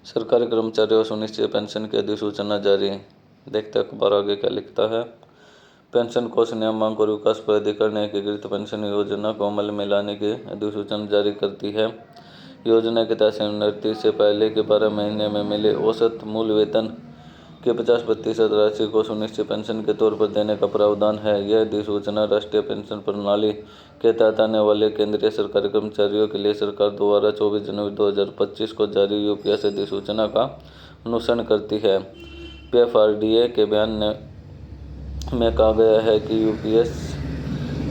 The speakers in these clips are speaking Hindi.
सरकारी कर्मचारियों और सुनिश्चित पेंशन की अधिसूचना जारी। देखते अखबार आगे क्या लिखता है। पेंशन कोष नियामक और विकास प्राधिकरण ने एकीकृत पेंशन योजना को अमल में लाने की अधिसूचना जारी कर दी है। योजना के तहत सेवानिवृत्ति से पहले के 12 महीने में मिले औसत मूल वेतन के 50% राशि को सुनिश्चित पेंशन के तौर पर देने का प्रावधान है। यह अधिसूचना राष्ट्रीय पेंशन प्रणाली के तहत आने वाले केंद्रीय सरकारी कर्मचारियों के लिए सरकार द्वारा 24 जनवरी 2025 को जारी यूपीएस अधिसूचना का अनुसरण करती है। पीएफआरडीए के बयान में कहा गया है कि यूपीएस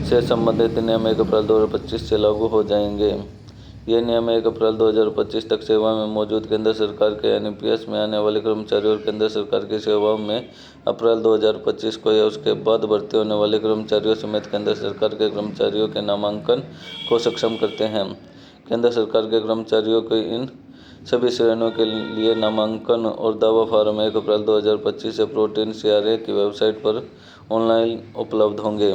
से संबंधित नियम 1 अप्रैल 2025 से लागू हो जाएंगे। ये नियम 1 अप्रैल 2025 तक सेवा में मौजूद केंद्र सरकार के यानी पीएस में आने वाले कर्मचारियों और केंद्र सरकार की सेवाओं में अप्रैल 2025 को या उसके बाद भर्ती होने वाले कर्मचारियों समेत केंद्र सरकार के कर्मचारियों के नामांकन को सक्षम करते हैं। केंद्र सरकार के कर्मचारियों को इन सभी श्रेणियों के लिए नामांकन और दावा फार्म 1 अप्रैल 2025 से प्रोटीन सीआरए की वेबसाइट पर ऑनलाइन उपलब्ध होंगे।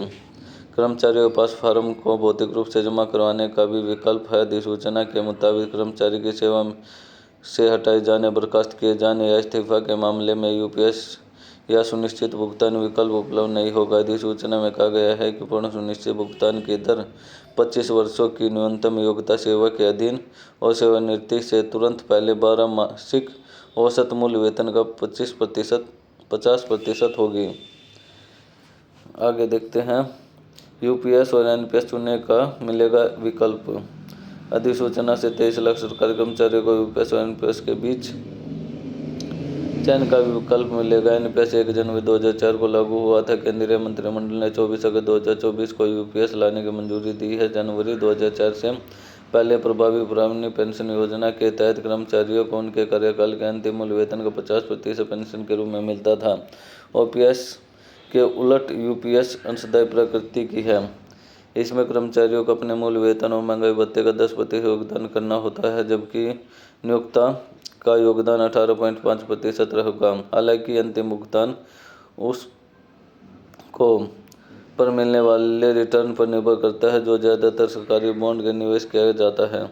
कर्मचारियों के पास फार्म को भौतिक रूप से जमा करवाने का भी विकल्प है। अधिसूचना के मुताबिक कर्मचारी की सेवा से हटाए जाने, बर्खास्त किए जाने या इस्तीफा के मामले में यूपीएस या सुनिश्चित भुगतान विकल्प उपलब्ध नहीं होगा। अधिसूचना में कहा गया है कि पूर्ण सुनिश्चित भुगतान की दर 25 वर्षों की न्यूनतम योग्यता सेवा के अधीन और सेवानिवृत्ति से तुरंत पहले 12 मासिक औसत मूल वेतन का 50% होगी। आगे देखते हैं। यूपीएस और एनपीएस चुनने का मिलेगा विकल्प। अधिसूचना से 23 लाख सरकारी कर्मचारियों को यूपीएस और एनपीएस के बीच चयन का विकल्प मिलेगा। एनपीएस 1 जनवरी 2004 को लागू हुआ था। केंद्रीय मंत्रिमंडल ने 24 अगस्त 2024 को यूपीएस लाने की मंजूरी दी है। जनवरी 2004 से पहले प्रभावी पुरानी पेंशन योजना के तहत कर्मचारियों को उनके कार्यकाल के अंतिम मूल वेतन का 50% पेंशन के रूप में मिलता था। ओपीएस के उलट यूपीएस अंशदायी प्रकृति की है। इसमें कर्मचारियों को अपने मूल वेतन और महंगाई भत्ते का 10% योगदान करना होता है, जबकि नियोक्ता का योगदान 18.5% रहेगा। हालांकि अंतिम भुगतान उसको पर मिलने वाले रिटर्न पर निर्भर करता है, जो ज्यादातर सरकारी बॉन्ड के निवेश किया जाता है।